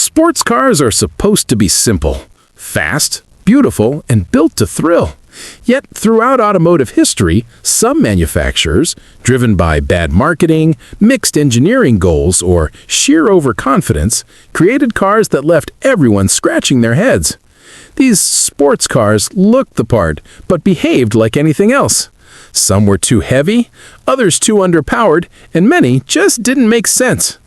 Sports cars are supposed to be simple, fast, beautiful, and built to thrill. Yet, throughout automotive history, some manufacturers, driven by bad marketing, mixed engineering goals, or sheer overconfidence, created cars that left everyone scratching their heads. These sports cars looked the part, but behaved like anything else. Some were too heavy, others too underpowered, and many just didn't make sense.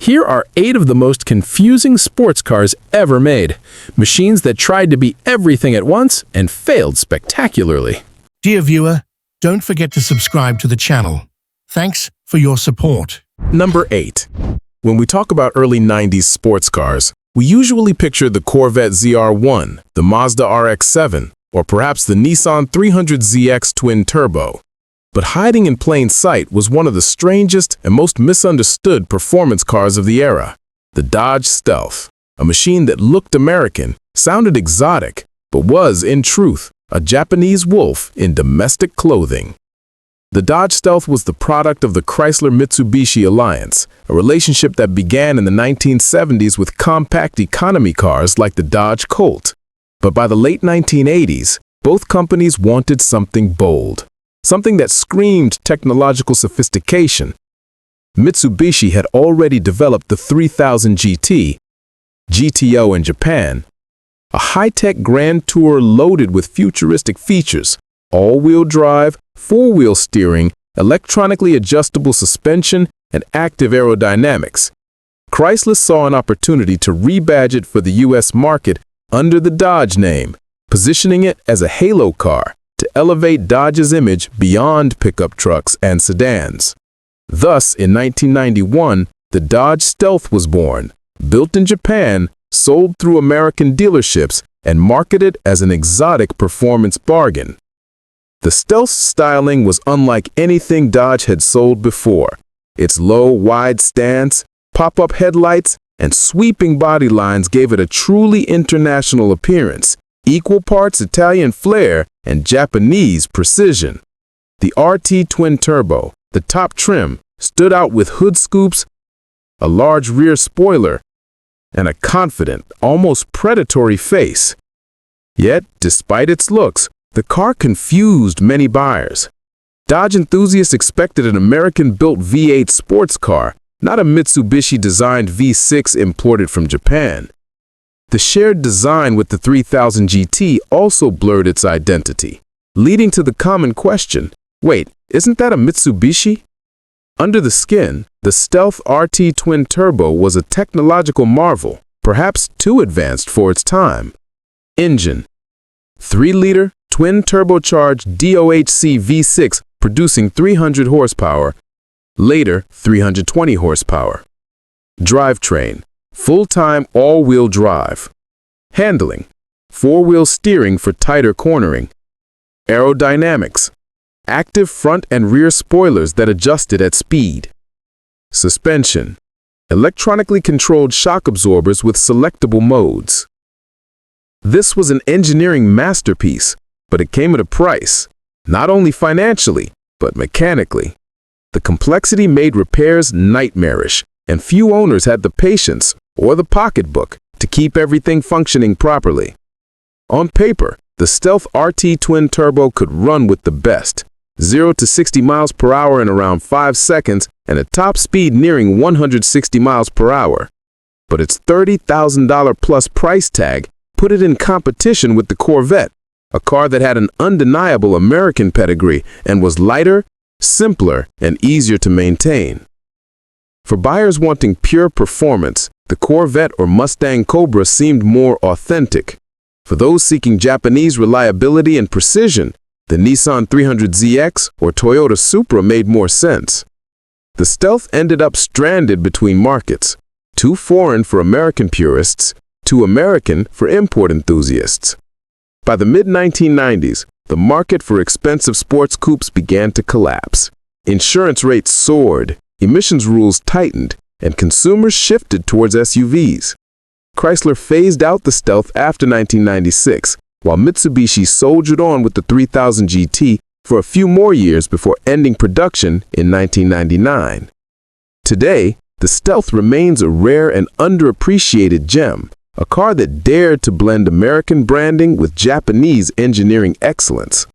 Here are 8 of the most confusing sports cars ever made, machines that tried to be everything at once and failed spectacularly. Dear viewer, don't forget to subscribe to the channel. Thanks for your support. Number 8. When we talk about early 90s sports cars, we usually picture the Corvette ZR1, the Mazda RX-7, or perhaps the Nissan 300ZX twin-turbo. But hiding in plain sight was one of the strangest and most misunderstood performance cars of the era, the Dodge Stealth, a machine that looked American, sounded exotic, but was, in truth, a Japanese wolf in domestic clothing. The Dodge Stealth was the product of the Chrysler-Mitsubishi alliance, a relationship that began in the 1970s with compact economy cars like the Dodge Colt. But by the late 1980s, both companies wanted something bold, something that screamed technological sophistication. Mitsubishi had already developed the 3000 GT, GTO in Japan, a high-tech Grand Tourer loaded with futuristic features, all-wheel drive, four-wheel steering, electronically adjustable suspension, and active aerodynamics. Chrysler saw an opportunity to rebadge it for the U.S. market under the Dodge name, positioning it as a halo car to elevate Dodge's image beyond pickup trucks and sedans. Thus, in 1991, the Dodge Stealth was born, built in Japan, sold through American dealerships, and marketed as an exotic performance bargain. The Stealth's styling was unlike anything Dodge had sold before. Its low, wide stance, pop-up headlights, and sweeping body lines gave it a truly international appearance, equal parts Italian flair and Japanese precision. The RT twin-turbo, the top trim, stood out with hood scoops, a large rear spoiler, and a confident, almost predatory face. Yet, despite its looks, the car confused many buyers. Dodge enthusiasts expected an American-built V8 sports car, not a Mitsubishi-designed V6 imported from Japan. The shared design with the 3000 GT also blurred its identity, leading to the common question, wait, isn't that a Mitsubishi? Under the skin, the Stealth RT twin-turbo was a technological marvel, perhaps too advanced for its time. Engine: 3-liter, twin-turbocharged DOHC V6 producing 300 horsepower, later 320 horsepower. Drivetrain: full-time all-wheel drive. Handling: 4-wheel steering for tighter cornering. Aerodynamics: active front and rear spoilers that adjusted at speed. Suspension: electronically controlled shock absorbers with selectable modes. This was an engineering masterpiece, but it came at a price, not only financially, but mechanically. The complexity made repairs nightmarish, and few owners had the patience or the pocketbook to keep everything functioning properly. On paper, the Stealth RT twin-turbo could run with the best, 0 to 60 miles per hour in around 5 seconds and a top speed nearing 160 miles per hour. But its $30,000 plus price tag put it in competition with the Corvette, a car that had an undeniable American pedigree and was lighter, simpler, and easier to maintain. For buyers wanting pure performance, the Corvette or Mustang Cobra seemed more authentic. For those seeking Japanese reliability and precision, the Nissan 300ZX or Toyota Supra made more sense. The Stealth ended up stranded between markets, too foreign for American purists, too American for import enthusiasts. By the mid-1990s, the market for expensive sports coupes began to collapse. Insurance rates soared, emissions rules tightened, and consumers shifted towards SUVs. Chrysler phased out the Stealth after 1996, while Mitsubishi soldiered on with the 3000 GT for a few more years before ending production in 1999. Today, the Stealth remains a rare and underappreciated gem, a car that dared to blend American branding with Japanese engineering excellence.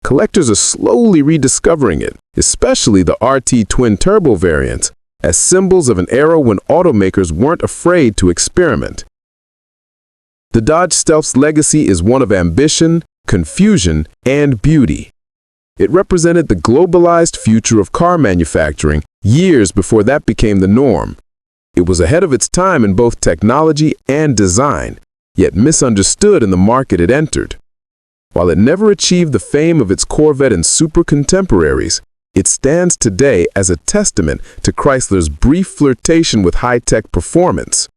Collectors are slowly rediscovering it, especially the RT twin-turbo variants, as symbols of an era when automakers weren't afraid to experiment. The Dodge Stealth's legacy is one of ambition, confusion, and beauty. It represented the globalized future of car manufacturing years before that became the norm. It was ahead of its time in both technology and design, yet misunderstood in the market it entered. While it never achieved the fame of its Corvette and Supra contemporaries, it stands today as a testament to Chrysler's brief flirtation with high-tech performance,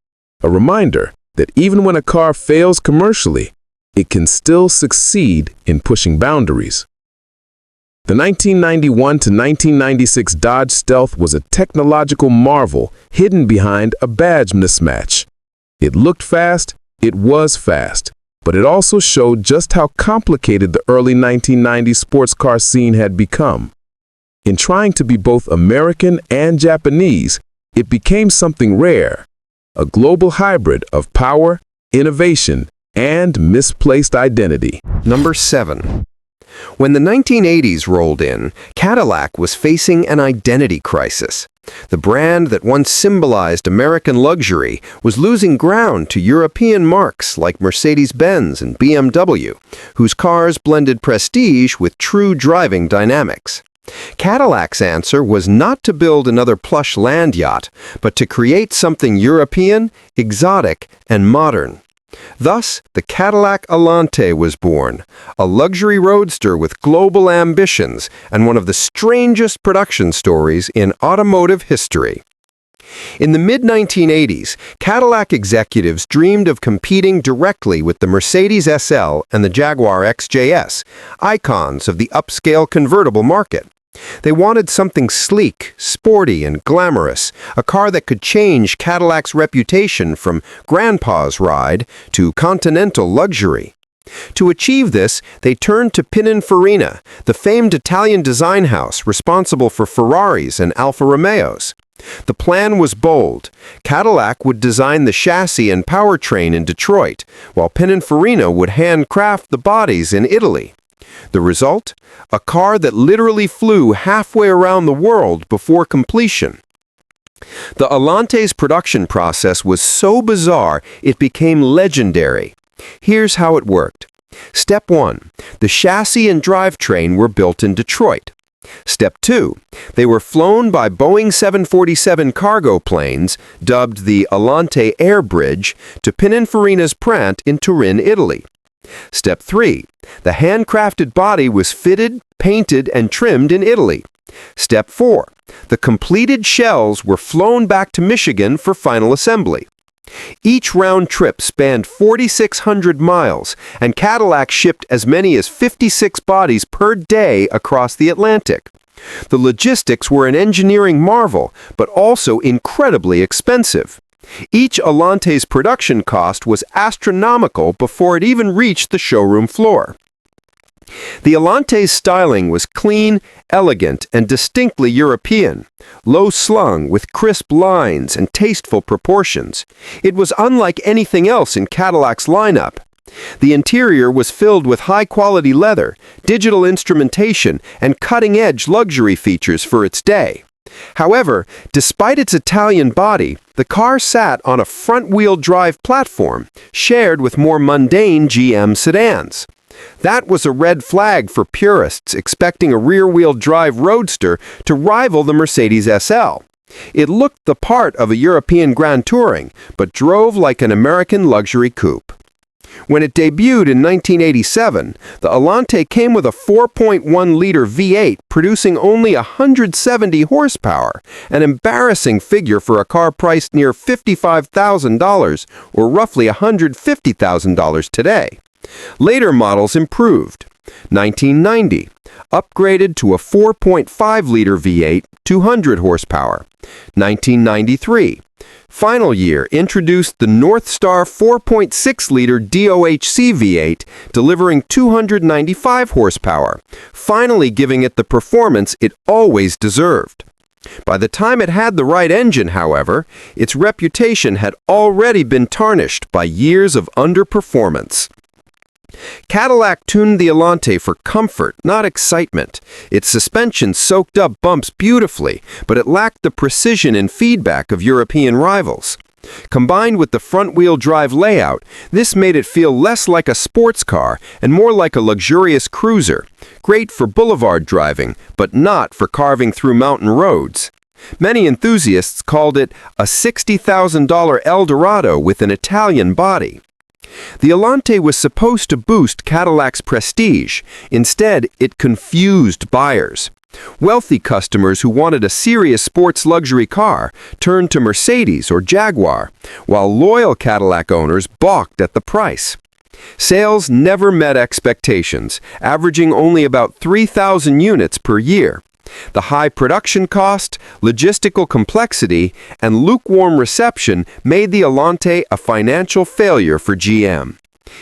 a reminder that even when a car fails commercially, it can still succeed in pushing boundaries. The 1991 to 1996 Dodge Stealth was a technological marvel hidden behind a badge mismatch. It looked fast, it was fast, but it also showed just how complicated the early 1990s sports car scene had become. In trying to be both American and Japanese, it became something rare, a global hybrid of power, innovation, and misplaced identity. Number 7. When the 1980s rolled in, Cadillac was facing an identity crisis. The brand that once symbolized American luxury was losing ground to European marques like Mercedes-Benz and BMW, whose cars blended prestige with true driving dynamics. Cadillac's answer was not to build another plush land yacht, but to create something European, exotic, and modern. Thus, the Cadillac Allanté was born, a luxury roadster with global ambitions and one of the strangest production stories in automotive history. In the mid-1980s, Cadillac executives dreamed of competing directly with the Mercedes SL and the Jaguar XJS, icons of the upscale convertible market. They wanted something sleek, sporty, and glamorous, a car that could change Cadillac's reputation from grandpa's ride to continental luxury. To achieve this, they turned to Pininfarina, the famed Italian design house responsible for Ferraris and Alfa Romeos. The plan was bold. Cadillac would design the chassis and powertrain in Detroit, while Pininfarina would handcraft the bodies in Italy. The result? A car that literally flew halfway around the world before completion. The Allanté's production process was so bizarre it became legendary. Here's how it worked. Step 1. The chassis and drivetrain were built in Detroit. Step 2. They were flown by Boeing 747 cargo planes, dubbed the Allanté Air Bridge, to Pininfarina's plant in Turin, Italy. Step 3. The handcrafted body was fitted, painted, and trimmed in Italy. Step 4. The completed shells were flown back to Michigan for final assembly. Each round trip spanned 4,600 miles, and Cadillac shipped as many as 56 bodies per day across the Atlantic. The logistics were an engineering marvel, but also incredibly expensive. Each Allanté's production cost was astronomical before it even reached the showroom floor. The Allanté's styling was clean, elegant, and distinctly European, low-slung with crisp lines and tasteful proportions. It was unlike anything else in Cadillac's lineup. The interior was filled with high-quality leather, digital instrumentation, and cutting-edge luxury features for its day. However, despite its Italian body, the car sat on a front-wheel drive platform, shared with more mundane GM sedans. That was a red flag for purists expecting a rear-wheel drive roadster to rival the Mercedes SL. It looked the part of a European Grand Touring, but drove like an American luxury coupe. When it debuted in 1987, the Allanté came with a 4.1-liter V8 producing only 170 horsepower, an embarrassing figure for a car priced near $55,000, or roughly $150,000 today. Later models improved. 1990, upgraded to a 4.5-liter V8, 200 horsepower. 1993, final year introduced the Northstar 4.6-liter DOHC V8, delivering 295 horsepower, finally giving it the performance it always deserved. By the time it had the right engine, however, its reputation had already been tarnished by years of underperformance. Cadillac tuned the Allanté for comfort, not excitement. Its suspension soaked up bumps beautifully, but it lacked the precision and feedback of European rivals. Combined with the front-wheel drive layout, this made it feel less like a sports car and more like a luxurious cruiser, great for boulevard driving, but not for carving through mountain roads. Many enthusiasts called it a $60,000 El Dorado with an Italian body. The Allanté was supposed to boost Cadillac's prestige. Instead, it confused buyers. Wealthy customers who wanted a serious sports luxury car turned to Mercedes or Jaguar, while loyal Cadillac owners balked at the price. Sales never met expectations, averaging only about 3,000 units per year. The high production cost, logistical complexity, and lukewarm reception made the Allanté a financial failure for GM.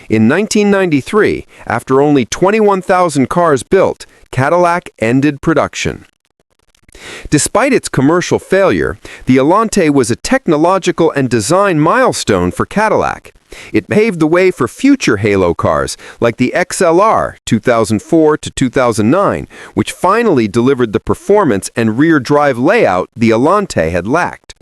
In 1993, after only 21,000 cars built, Cadillac ended production. Despite its commercial failure, the Allanté was a technological and design milestone for Cadillac. It paved the way for future halo cars like the XLR 2004 to 2009, which finally delivered the performance and rear-drive layout the Allanté had lacked.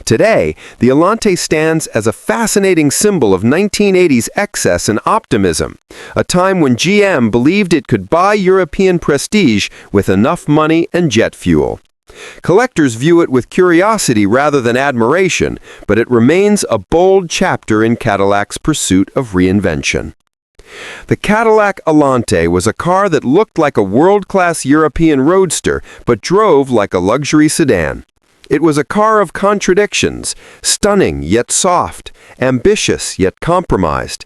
Today, the Allanté stands as a fascinating symbol of 1980s excess and optimism, a time when GM believed it could buy European prestige with enough money and jet fuel. Collectors view it with curiosity rather than admiration, but it remains a bold chapter in Cadillac's pursuit of reinvention. The Cadillac Allanté was a car that looked like a world-class European roadster, but drove like a luxury sedan. It was a car of contradictions, stunning yet soft, ambitious yet compromised.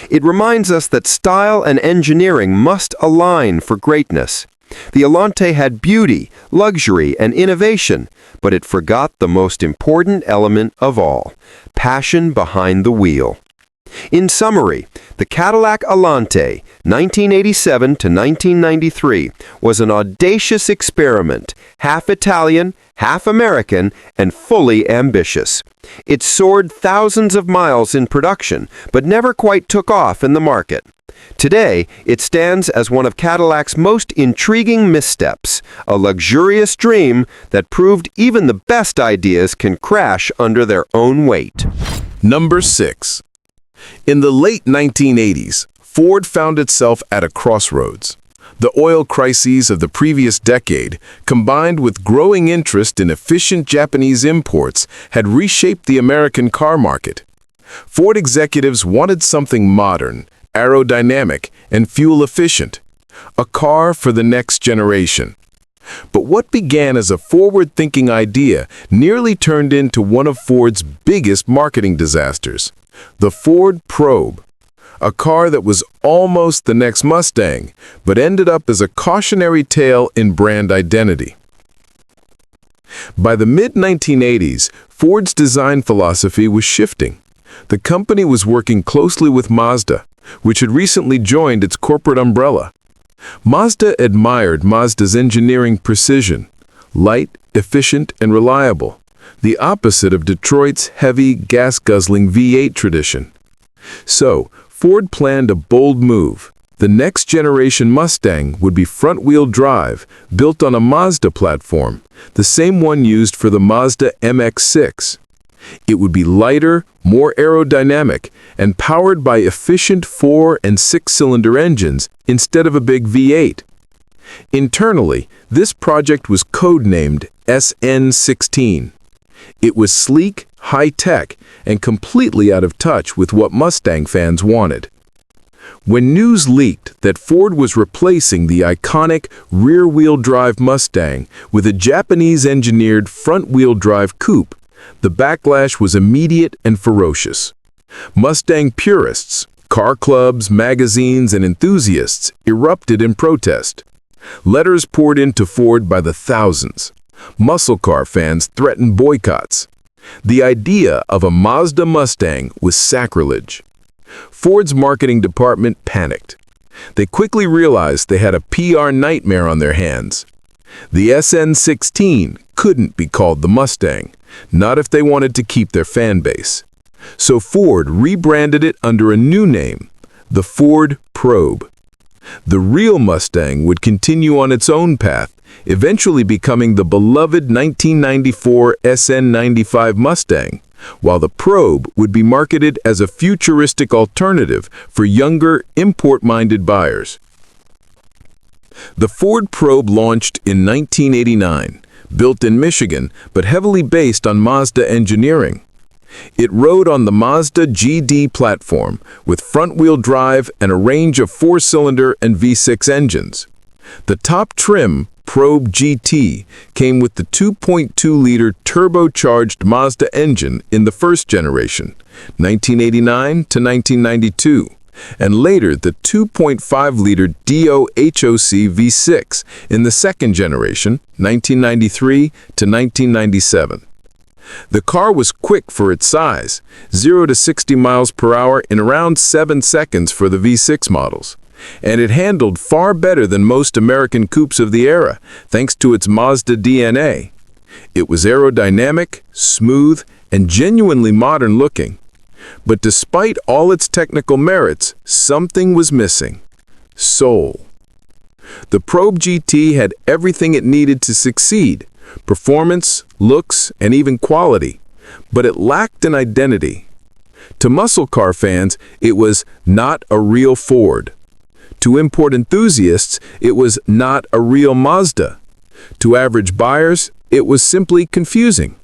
It reminds us that style and engineering must align for greatness. The Allanté had beauty, luxury, and innovation, but it forgot the most important element of all: passion behind the wheel. In summary, the Cadillac Allanté, 1987 to 1993, was an audacious experiment, half Italian, half American, and fully ambitious. It soared thousands of miles in production, but never quite took off in the market. Today, it stands as one of Cadillac's most intriguing missteps, a luxurious dream that proved even the best ideas can crash under their own weight. Number 6. In the late 1980s, Ford found itself at a crossroads. The oil crises of the previous decade, combined with growing interest in efficient Japanese imports, had reshaped the American car market. Ford executives wanted something modern, aerodynamic, and fuel-efficient, a car for the next generation. But what began as a forward-thinking idea nearly turned into one of Ford's biggest marketing disasters: the Ford Probe, a car that was almost the next Mustang, but ended up as a cautionary tale in brand identity. By the mid-1980s, Ford's design philosophy was shifting. The company was working closely with Mazda, which had recently joined its corporate umbrella. Mazda admired Mazda's engineering precision, light, efficient, and reliable, the opposite of Detroit's heavy, gas-guzzling V8 tradition. So, Ford planned a bold move. The next-generation Mustang would be front-wheel drive, built on a Mazda platform, the same one used for the Mazda MX-6. It would be lighter, more aerodynamic, and powered by efficient 4- and 6-cylinder engines instead of a big V8. Internally, this project was codenamed SN16. It was sleek, high-tech, and completely out of touch with what Mustang fans wanted. When news leaked that Ford was replacing the iconic rear-wheel drive Mustang with a Japanese-engineered front-wheel drive coupe, the backlash was immediate and ferocious. Mustang purists, car clubs, magazines, and enthusiasts erupted in protest. Letters poured into Ford by the thousands. Muscle car fans threatened boycotts. The idea of a Mazda Mustang was sacrilege. Ford's marketing department panicked. They quickly realized they had a PR nightmare on their hands. The SN16 couldn't be called the Mustang, not if they wanted to keep their fan base. So Ford rebranded it under a new name, the Ford Probe. The real Mustang would continue on its own path, eventually becoming the beloved 1994 SN95 Mustang, while the Probe would be marketed as a futuristic alternative for younger, import-minded buyers. The Ford Probe launched in 1989, built in Michigan, but heavily based on Mazda engineering. It rode on the Mazda GD platform with front-wheel drive and a range of 4-cylinder and V6 engines. The top trim, Probe GT, came with the 2.2-liter turbocharged Mazda engine in the first generation, 1989 to 1992, and later the 2.5-liter DOHOC V6 in the second generation, 1993 to 1997. The car was quick for its size, 0 to 60 miles per hour in around 7 seconds for the V6 models, and it handled far better than most American coupes of the era, thanks to its Mazda DNA. It was aerodynamic, smooth, and genuinely modern looking. But despite all its technical merits, something was missing: soul. The Probe GT had everything it needed to succeed: performance, looks, and even quality, but it lacked an identity. To muscle car fans, it was not a real Ford. To import enthusiasts, it was not a real Mazda. To average buyers, it was simply confusing.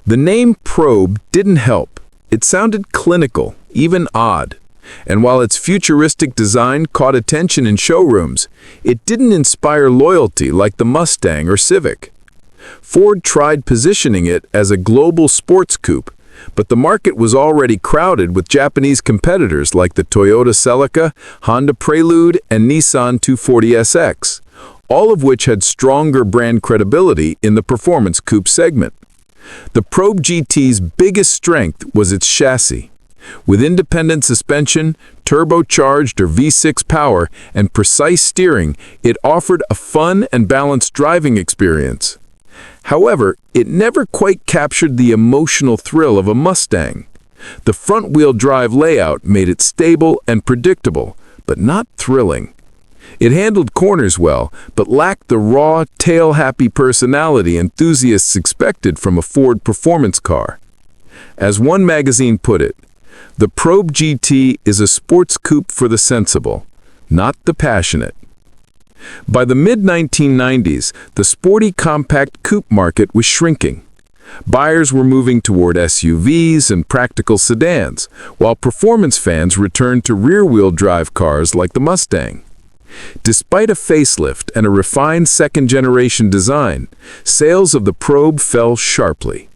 The name Probe didn't help. It sounded clinical, even odd. And while its futuristic design caught attention in showrooms, it didn't inspire loyalty like the Mustang or Civic. Ford tried positioning it as a global sports coupe, but the market was already crowded with Japanese competitors like the Toyota Celica, Honda Prelude, and Nissan 240SX, all of which had stronger brand credibility in the performance coupe segment. The Probe GT's biggest strength was its chassis. With independent suspension, turbocharged or V6 power, and precise steering, it offered a fun and balanced driving experience. However, it never quite captured the emotional thrill of a Mustang. The front-wheel drive layout made it stable and predictable, but not thrilling. It handled corners well, but lacked the raw, tail-happy personality enthusiasts expected from a Ford performance car. As one magazine put it, the Probe GT is a sports coupe for the sensible, not the passionate. By the mid-1990s, the sporty compact coupe market was shrinking. Buyers were moving toward SUVs and practical sedans, while performance fans returned to rear-wheel drive cars like the Mustang. Despite a facelift and a refined second-generation design, sales of the Probe fell sharply.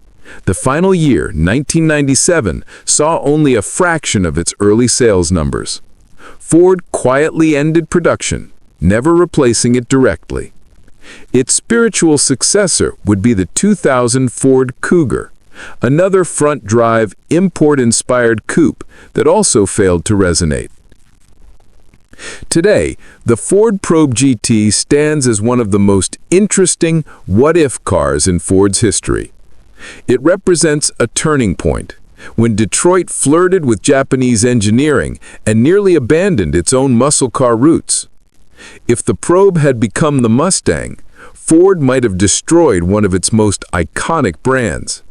The final year, 1997, saw only a fraction of its early sales numbers. Ford quietly ended production, never replacing it directly. Its spiritual successor would be the 2000 Ford Cougar, another front-drive, import-inspired coupe that also failed to resonate. Today, the Ford Probe GT stands as one of the most interesting what-if cars in Ford's history. It represents a turning point, when Detroit flirted with Japanese engineering and nearly abandoned its own muscle car roots. If the Probe had become the Mustang, Ford might have destroyed one of its most iconic brands.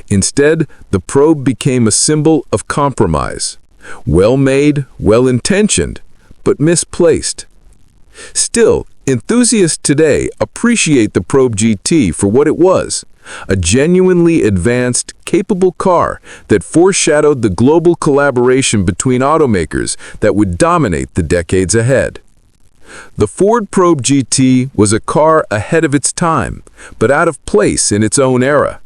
Instead, the Probe became a symbol of compromise. Well-made, well-intentioned, but misplaced. Still, enthusiasts today appreciate the Probe GT for what it was: a genuinely advanced, capable car that foreshadowed the global collaboration between automakers that would dominate the decades ahead. The Ford Probe GT was a car ahead of its time, but out of place in its own era.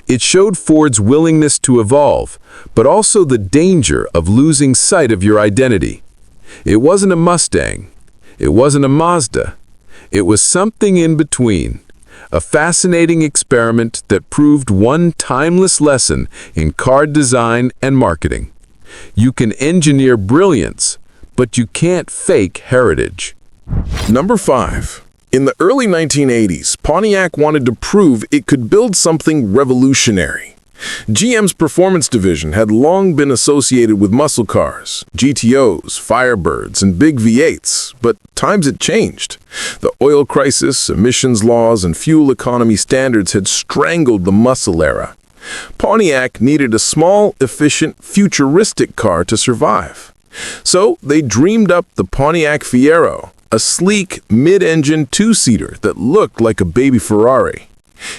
It showed Ford's willingness to evolve, but also the danger of losing sight of your identity. It wasn't a Mustang. It wasn't a Mazda. It was something in between. A fascinating experiment that proved one timeless lesson in car design and marketing. You can engineer brilliance, but you can't fake heritage. Number 5. In the early 1980s, Pontiac wanted to prove it could build something revolutionary. GM's performance division had long been associated with muscle cars, GTOs, Firebirds, and big V8s, but times had changed. The oil crisis, emissions laws, and fuel economy standards had strangled the muscle era. Pontiac needed a small, efficient, futuristic car to survive. So they dreamed up the Pontiac Fiero, a sleek, mid-engine two-seater that looked like a baby Ferrari.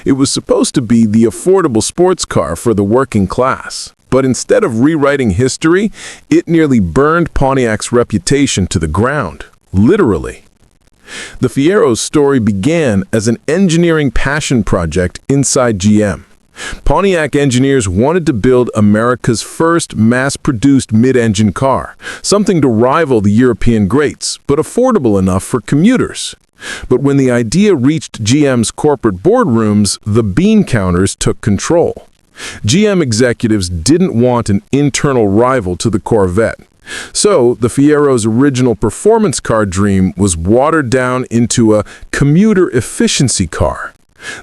It was supposed to be the affordable sports car for the working class, but instead of rewriting history, it nearly burned Pontiac's reputation to the ground, literally. The Fiero's story began as an engineering passion project inside GM. Pontiac engineers wanted to build America's first mass-produced mid-engine car, something to rival the European greats, but affordable enough for commuters. But when the idea reached GM's corporate boardrooms, the bean counters took control. GM executives didn't want an internal rival to the Corvette. So, the Fiero's original performance car dream was watered down into a commuter efficiency car.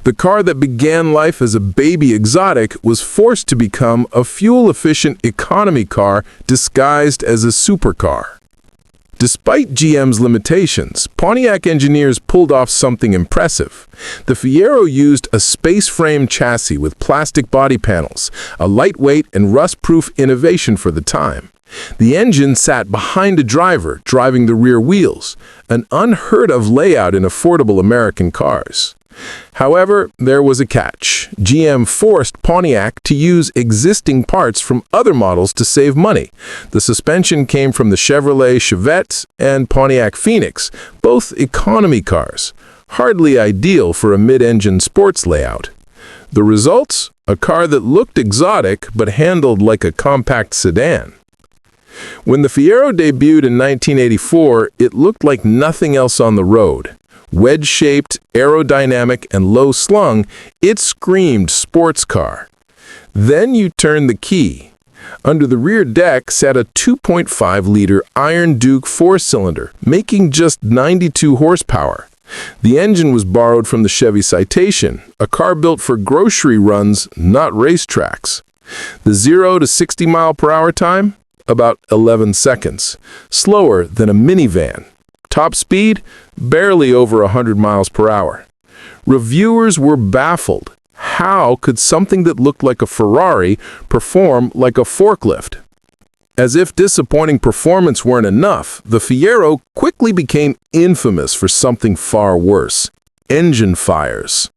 The car that began life as a baby exotic was forced to become a fuel-efficient economy car disguised as a supercar. Despite GM's limitations, Pontiac engineers pulled off something impressive. The Fiero used a space-frame chassis with plastic body panels, a lightweight and rust-proof innovation for the time. The engine sat behind a driver, driving the rear wheels, an unheard-of layout in affordable American cars. However, there was a catch. GM forced Pontiac to use existing parts from other models to save money. The suspension came from the Chevrolet Chevette and Pontiac Phoenix, both economy cars, hardly ideal for a mid-engine sports layout. The results? A car that looked exotic but handled like a compact sedan. When the Fiero debuted in 1984, it looked like nothing else on the road. Wedge-shaped, aerodynamic, and low-slung, it screamed sports car. Then you turn the key. Under the rear deck sat a 2.5-liter Iron Duke four-cylinder, making just 92 horsepower. The engine was borrowed from the Chevy Citation, a car built for grocery runs, not racetracks. The 0 to 60 mile-per-hour time? About 11 seconds, slower than a minivan. Top speed? Barely over 100 miles per hour. Reviewers were baffled. How could something that looked like a Ferrari perform like a forklift? As if disappointing performance weren't enough, the Fiero quickly became infamous for something far worse: engine fires.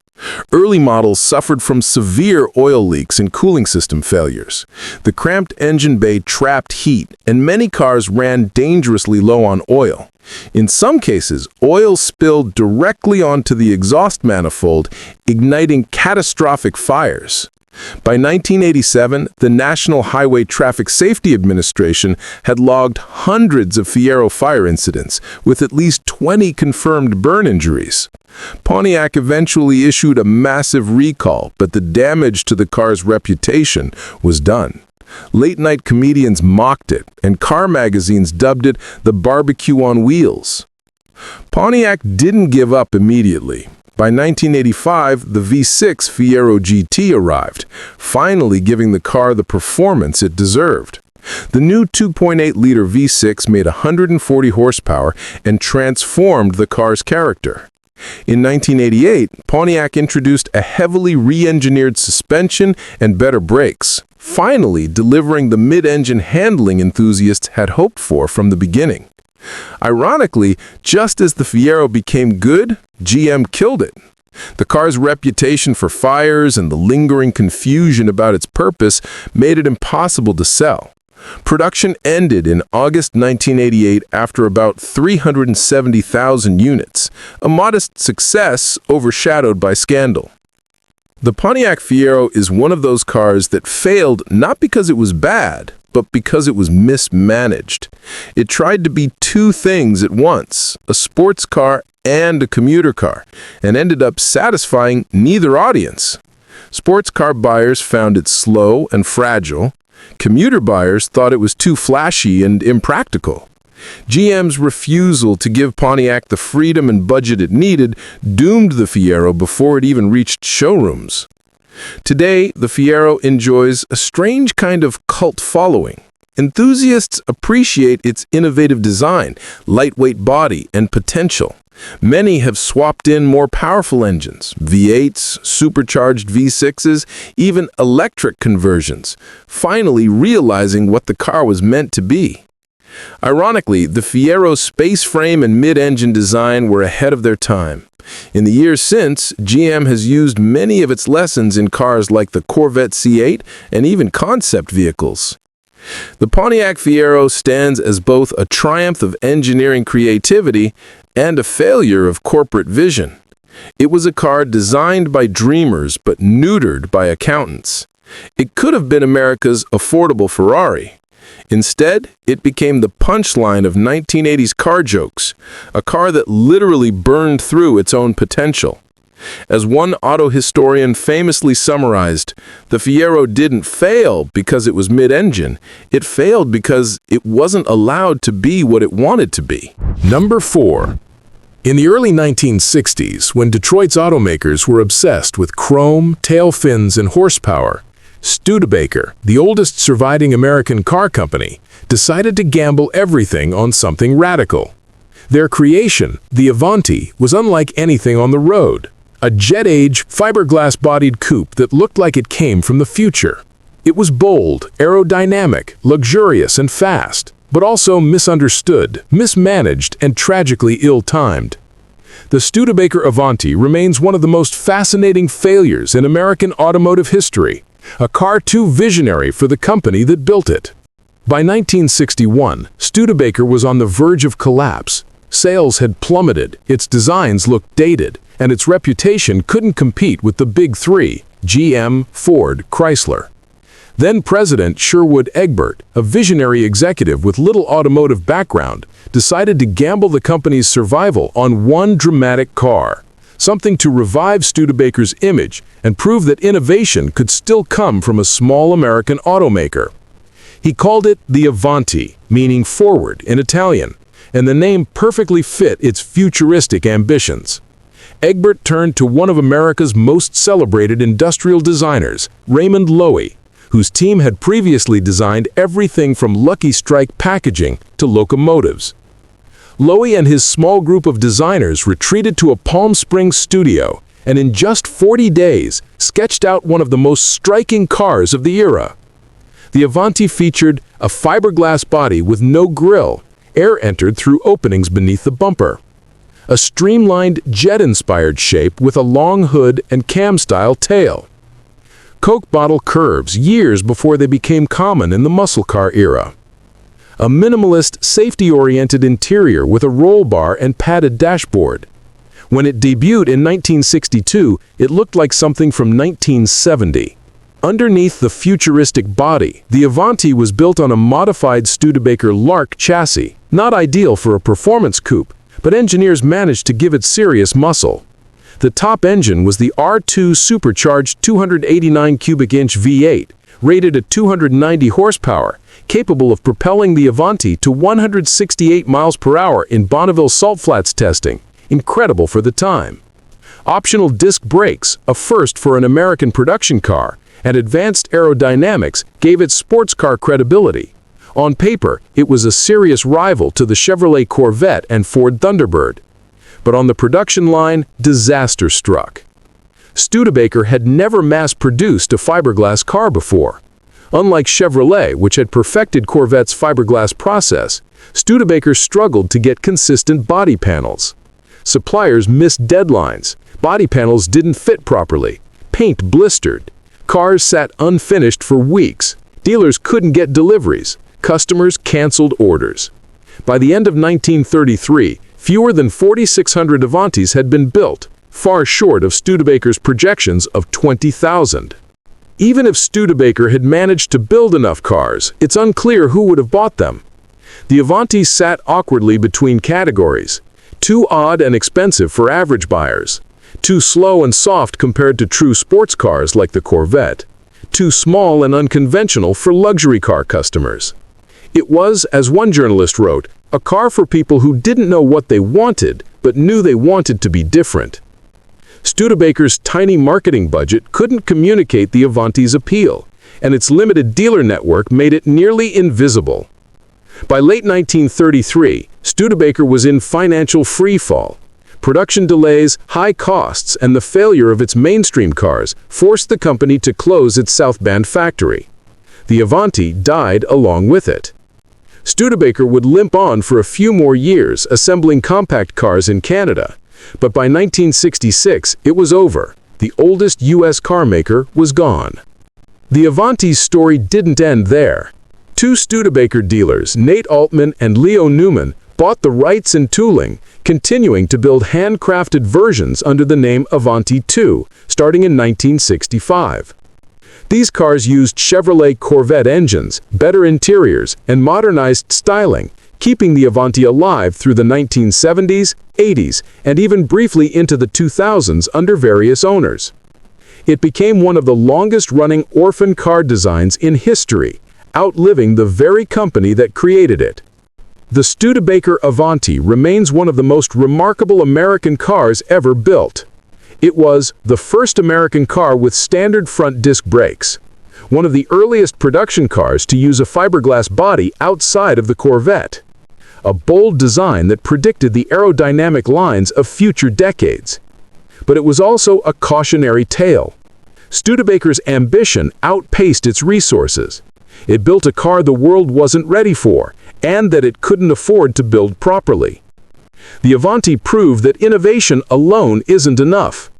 Early models suffered from severe oil leaks and cooling system failures. The cramped engine bay trapped heat, and many cars ran dangerously low on oil. In some cases, oil spilled directly onto the exhaust manifold, igniting catastrophic fires. By 1987, the National Highway Traffic Safety Administration had logged hundreds of Fiero fire incidents, with at least 20 confirmed burn injuries. Pontiac eventually issued a massive recall, but the damage to the car's reputation was done. Late-night comedians mocked it, and car magazines dubbed it the barbecue on wheels. Pontiac didn't give up immediately. By 1985, the V6 Fiero GT arrived, finally giving the car the performance it deserved. The new 2.8-liter V6 made 140 horsepower and transformed the car's character. In 1988, Pontiac introduced a heavily re-engineered suspension and better brakes, finally delivering the mid-engine handling enthusiasts had hoped for from the beginning. Ironically, just as the Fiero became good, GM killed it. The car's reputation for fires and the lingering confusion about its purpose made it impossible to sell. Production ended in August 1988 after about 370,000 units, a modest success overshadowed by scandal. The Pontiac Fiero is one of those cars that failed not because it was bad, but because it was mismanaged. It tried to be two things at once, a sports car and a commuter car, and ended up satisfying neither audience. Sports car buyers found it slow and fragile. Commuter buyers thought it was too flashy and impractical. GM's refusal to give Pontiac the freedom and budget it needed doomed the Fiero before it even reached showrooms. Today, the Fiero enjoys a strange kind of cult following. Enthusiasts appreciate its innovative design, lightweight body, and potential. Many have swapped in more powerful engines, V8s, supercharged V6s, even electric conversions, finally realizing what the car was meant to be. Ironically, the Fiero's space frame and mid-engine design were ahead of their time. In the years since, GM has used many of its lessons in cars like the Corvette C8 and even concept vehicles. The Pontiac Fiero stands as both a triumph of engineering creativity and a failure of corporate vision. It was a car designed by dreamers but neutered by accountants. It could have been America's affordable Ferrari. Instead, it became the punchline of 1980s car jokes, a car that literally burned through its own potential. As one auto historian famously summarized, the Fiero didn't fail because it was mid-engine. It failed because it wasn't allowed to be what it wanted to be. Number 4. In the early 1960s, when Detroit's automakers were obsessed with chrome, tail fins, and horsepower, Studebaker, the oldest surviving American car company, decided to gamble everything on something radical. Their creation, the Avanti, was unlike anything on the road. A jet-age, fiberglass-bodied coupe that looked like it came from the future. It was bold, aerodynamic, luxurious, and fast, but also misunderstood, mismanaged, and tragically ill-timed. The Studebaker Avanti remains one of the most fascinating failures in American automotive history, a car too visionary for the company that built it. By 1961, Studebaker was on the verge of collapse. Sales had plummeted, its designs looked dated, and its reputation couldn't compete with the big three, GM, Ford, Chrysler. Then President Sherwood Egbert, a visionary executive with little automotive background, decided to gamble the company's survival on one dramatic car, something to revive Studebaker's image and prove that innovation could still come from a small American automaker. He called it the Avanti, meaning forward in Italian, and the name perfectly fit its futuristic ambitions. Egbert turned to one of America's most celebrated industrial designers, Raymond Loewy, whose team had previously designed everything from Lucky Strike packaging to locomotives. Loewy and his small group of designers retreated to a Palm Springs studio and in just 40 days sketched out one of the most striking cars of the era. The Avanti featured a fiberglass body with no grille. Air entered through openings beneath the bumper. A streamlined, jet-inspired shape with a long hood and cam-style tail. Coke bottle curves years before they became common in the muscle car era. A minimalist, safety-oriented interior with a roll bar and padded dashboard. When it debuted in 1962, it looked like something from 1970. Underneath the futuristic body, the Avanti was built on a modified Studebaker Lark chassis, not ideal for a performance coupe, but engineers managed to give it serious muscle. The top engine was the R2 supercharged 289 cubic inch V8, rated at 290 horsepower, capable of propelling the Avanti to 168 miles per hour in Bonneville salt flats testing, incredible for the time. Optional disc brakes, a first for an American production car, and advanced aerodynamics gave it sports car credibility. On paper, it was a serious rival to the Chevrolet Corvette and Ford Thunderbird. But on the production line, disaster struck. Studebaker had never mass-produced a fiberglass car before. Unlike Chevrolet, which had perfected Corvette's fiberglass process, Studebaker struggled to get consistent body panels. Suppliers missed deadlines, body panels didn't fit properly, paint blistered, cars sat unfinished for weeks, dealers couldn't get deliveries, customers canceled orders. By the end of 1933, fewer than 4,600 Avantis had been built, far short of Studebaker's projections of 20,000. Even if Studebaker had managed to build enough cars, it's unclear who would have bought them. The Avanti sat awkwardly between categories, too odd and expensive for average buyers, too slow and soft compared to true sports cars like the Corvette, too small and unconventional for luxury car customers. It was, as one journalist wrote, a car for people who didn't know what they wanted, but knew they wanted to be different. Studebaker's tiny marketing budget couldn't communicate the Avanti's appeal, and its limited dealer network made it nearly invisible. By late 1933, Studebaker was in financial freefall. Production delays, high costs, and the failure of its mainstream cars forced the company to close its South Bend factory. The Avanti died along with it. Studebaker would limp on for a few more years, assembling compact cars in Canada. But by 1966, it was over. The oldest U.S. car maker was gone. The Avanti's story didn't end there. Two Studebaker dealers, Nate Altman and Leo Newman, bought the rights and tooling, continuing to build handcrafted versions under the name Avanti II, starting in 1965. These cars used Chevrolet Corvette engines, better interiors, and modernized styling, keeping the Avanti alive through the 1970s, 80s, and even briefly into the 2000s under various owners. It became one of the longest-running orphan car designs in history, outliving the very company that created it. The Studebaker Avanti remains one of the most remarkable American cars ever built. It was the first American car with standard front disc brakes, one of the earliest production cars to use a fiberglass body outside of the Corvette. A bold design that predicted the aerodynamic lines of future decades. But it was also a cautionary tale. Studebaker's ambition outpaced its resources. It built a car the world wasn't ready for, and that it couldn't afford to build properly. The Avanti proved that innovation alone isn't enough.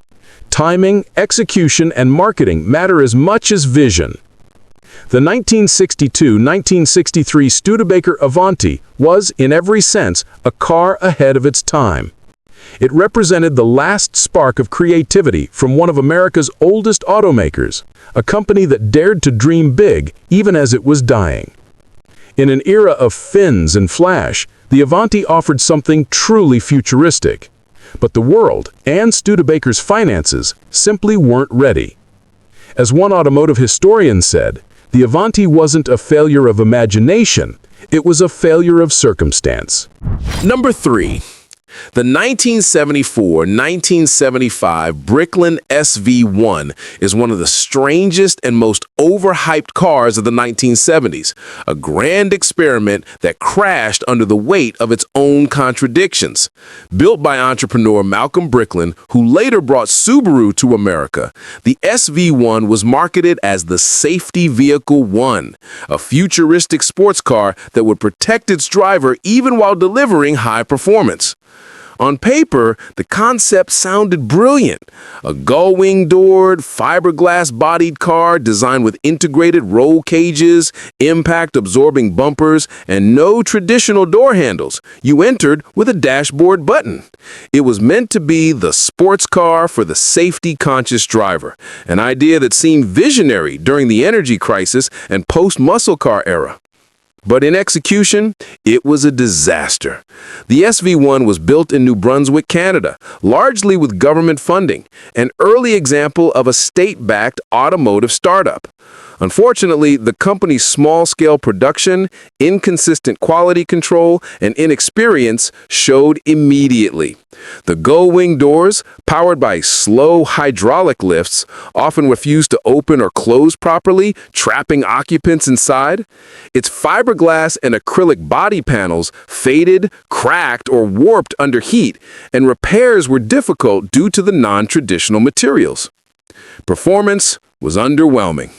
Timing, execution, and marketing matter as much as vision. The 1962-1963 Studebaker Avanti was, in every sense, a car ahead of its time. It represented the last spark of creativity from one of America's oldest automakers, a company that dared to dream big even as it was dying. In an era of fins and flash, the Avanti offered something truly futuristic. But the world, and Studebaker's finances, simply weren't ready. As one automotive historian said, the Avanti wasn't a failure of imagination, it was a failure of circumstance. Number 3. The 1974-1975 Bricklin SV-1 is one of the strangest and most overhyped cars of the 1970s, a grand experiment that crashed under the weight of its own contradictions. Built by entrepreneur Malcolm Bricklin, who later brought Subaru to America, the SV-1 was marketed as the Safety Vehicle 1, a futuristic sports car that would protect its driver even while delivering high performance. On paper, the concept sounded brilliant. A gull-wing-doored, fiberglass-bodied car designed with integrated roll cages, impact-absorbing bumpers, and no traditional door handles. You entered with a dashboard button. It was meant to be the sports car for the safety-conscious driver, an idea that seemed visionary during the energy crisis and post-muscle car era. But in execution, it was a disaster. The SV-1 was built in New Brunswick, Canada, largely with government funding, an early example of a state-backed automotive startup. Unfortunately, the company's small-scale production, inconsistent quality control, and inexperience showed immediately. The gull-wing doors, powered by slow hydraulic lifts, often refused to open or close properly, trapping occupants inside. Its fiberglass and acrylic body panels faded, cracked, or warped under heat, and repairs were difficult due to the non-traditional materials. Performance was underwhelming.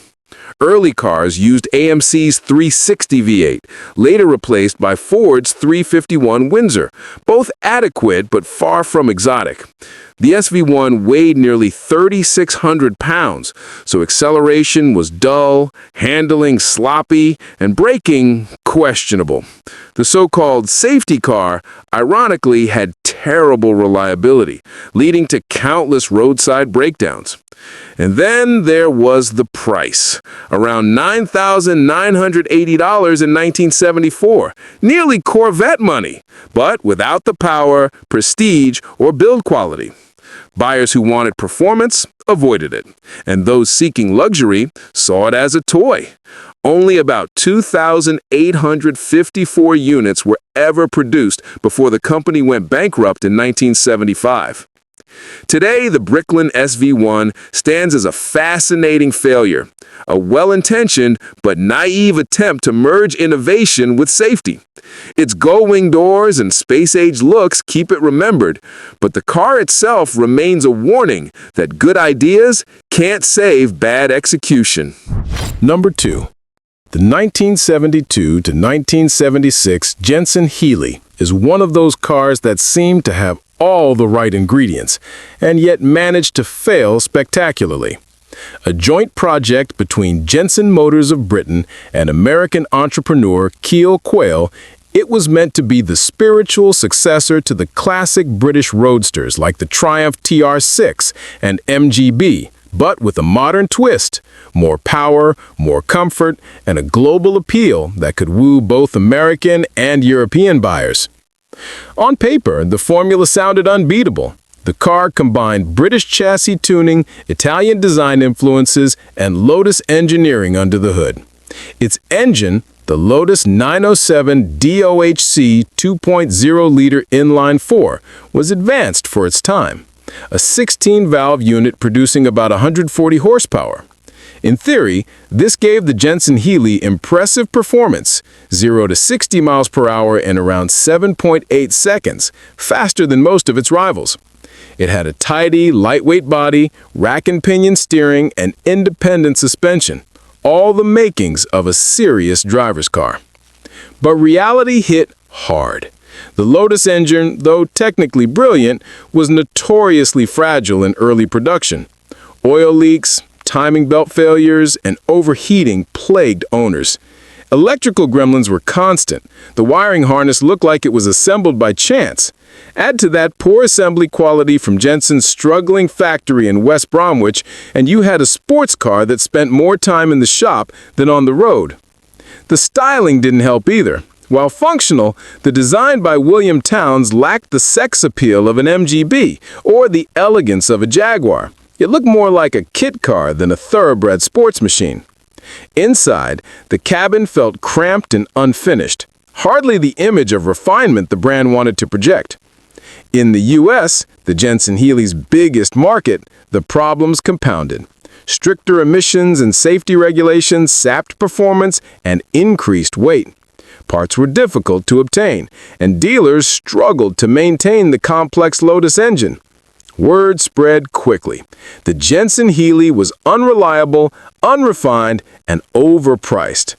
Early cars used AMC's 360 V8, later replaced by Ford's 351 Windsor, both adequate but far from exotic. The SV-1 weighed nearly 3,600 pounds, so acceleration was dull, handling sloppy, and braking questionable. The so-called safety car, ironically, had terrible reliability, leading to countless roadside breakdowns. And then there was the price, around $9,980 in 1974, nearly Corvette money, but without the power, prestige, or build quality. Buyers who wanted performance avoided it, and those seeking luxury saw it as a toy. Only about 2,854 units were ever produced before the company went bankrupt in 1975. Today, the Bricklin SV-1 stands as a fascinating failure, a well-intentioned but naive attempt to merge innovation with safety. Its gull-wing doors and space-age looks keep it remembered, but the car itself remains a warning that good ideas can't save bad execution. Number 2. The 1972 to 1976 Jensen-Healey is one of those cars that seem to have all the right ingredients, and yet managed to fail spectacularly. A joint project between Jensen Motors of Britain and American entrepreneur Keel Quayle, it was meant to be the spiritual successor to the classic British roadsters like the Triumph TR6 and MGB, but with a modern twist, more power, more comfort, and a global appeal that could woo both American and European buyers. On paper, the formula sounded unbeatable. The car combined British chassis tuning, Italian design influences, and Lotus engineering under the hood. Its engine, the Lotus 907 DOHC 2.0-liter inline-4, was advanced for its time, a 16-valve unit producing about 140 horsepower. In theory, this gave the Jensen-Healey impressive performance, 0 to 60 miles per hour in around 7.8 seconds, faster than most of its rivals. It had a tidy, lightweight body, rack and pinion steering, and independent suspension, all the makings of a serious driver's car. But reality hit hard. The Lotus engine, though technically brilliant, was notoriously fragile in early production. Oil leaks, timing belt failures, and overheating plagued owners. Electrical gremlins were constant. The wiring harness looked like it was assembled by chance. Add to that poor assembly quality from Jensen's struggling factory in West Bromwich, and you had a sports car that spent more time in the shop than on the road. The styling didn't help either. While functional, the design by William Townes lacked the sex appeal of an MGB or the elegance of a Jaguar. It looked more like a kit car than a thoroughbred sports machine. Inside, the cabin felt cramped and unfinished, hardly the image of refinement the brand wanted to project. In the U.S., the Jensen-Healey's biggest market, the problems compounded. Stricter emissions and safety regulations sapped performance and increased weight. Parts were difficult to obtain, and dealers struggled to maintain the complex Lotus engine. Word spread quickly. The Jensen-Healey was unreliable, unrefined, and overpriced.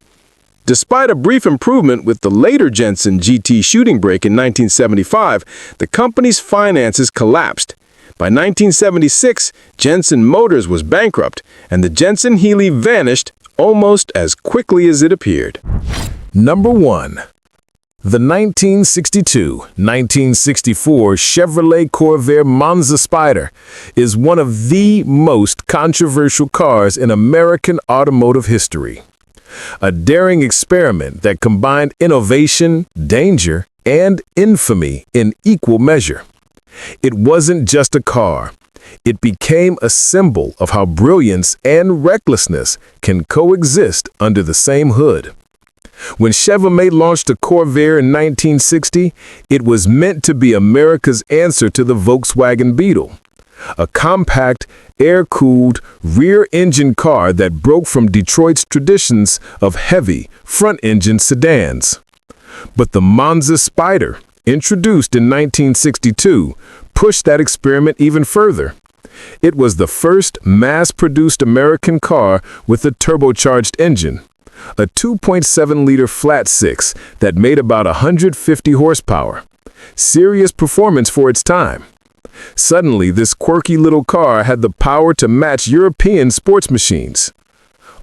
Despite a brief improvement with the later Jensen GT shooting brake in 1975, the company's finances collapsed. By 1976, Jensen Motors was bankrupt, and the Jensen-Healey vanished almost as quickly as it appeared. Number 1. The 1962-1964 Chevrolet Corvair Monza Spider is one of the most controversial cars in American automotive history. A daring experiment that combined innovation, danger, and infamy in equal measure. It wasn't just a car. It became a symbol of how brilliance and recklessness can coexist under the same hood. When Chevrolet launched a Corvair in 1960, it was meant to be America's answer to the Volkswagen Beetle, a compact, air-cooled, rear-engine car that broke from Detroit's traditions of heavy, front-engine sedans. But the Monza Spider, introduced in 1962, pushed that experiment even further. It was the first mass-produced American car with a turbocharged engine, a 2.7-liter flat-six that made about 150 horsepower. Serious performance for its time. Suddenly, this quirky little car had the power to match European sports machines.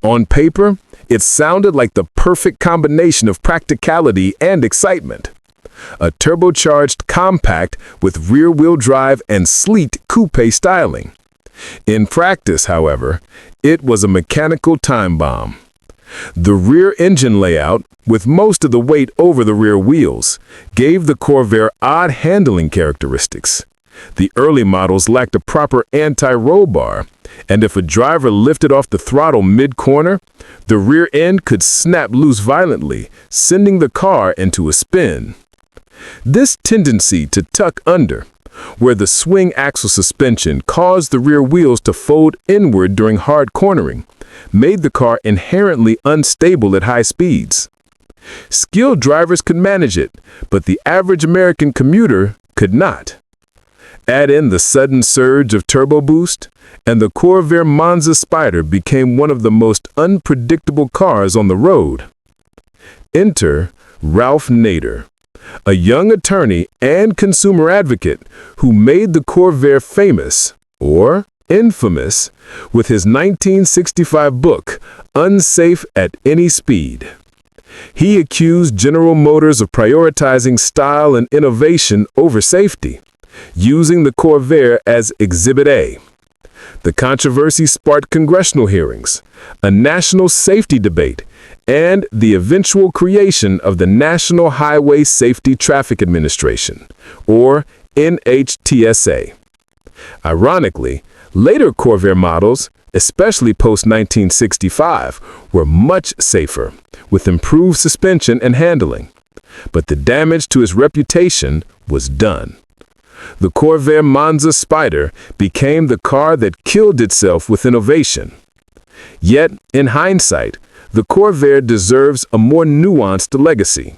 On paper, it sounded like the perfect combination of practicality and excitement. A turbocharged compact with rear-wheel drive and sleek coupe styling. In practice, however, it was a mechanical time bomb. The rear engine layout, with most of the weight over the rear wheels, gave the Corvair odd handling characteristics. The early models lacked a proper anti-roll bar, and if a driver lifted off the throttle mid-corner, The rear end could snap loose violently, sending the car into a spin. This tendency to tuck under, where the swing axle suspension caused the rear wheels to fold inward during hard cornering, made the car inherently unstable at high speeds. Skilled drivers could manage it, but the average American commuter could not. Add in the sudden surge of turbo boost, and the Corvair Monza Spider became one of the most unpredictable cars on the road. Enter Ralph Nader, a young attorney and consumer advocate who made the Corvair famous, or infamous, with his 1965 book, Unsafe at Any Speed. He accused General Motors of prioritizing style and innovation over safety, using the Corvair as Exhibit A. The controversy sparked congressional hearings, a national safety debate, and the eventual creation of the National Highway Safety Traffic Administration, or NHTSA. Ironically, later Corvair models, especially post-1965, were much safer, with improved suspension and handling. But the damage to its reputation was done. The Corvair Monza Spider became the car that killed itself with innovation. Yet, in hindsight, the Corvair deserves a more nuanced legacy.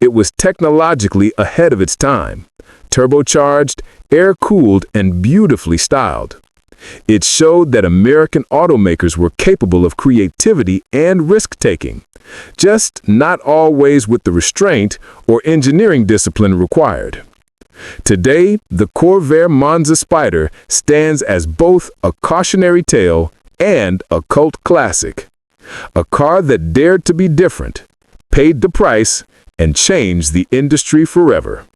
It was technologically ahead of its time, turbocharged, air-cooled, and beautifully styled. It showed that American automakers were capable of creativity and risk-taking, just not always with the restraint or engineering discipline required. Today, the Corvair Monza Spider stands as both a cautionary tale and a cult classic. A car that dared to be different, paid the price, and changed the industry forever.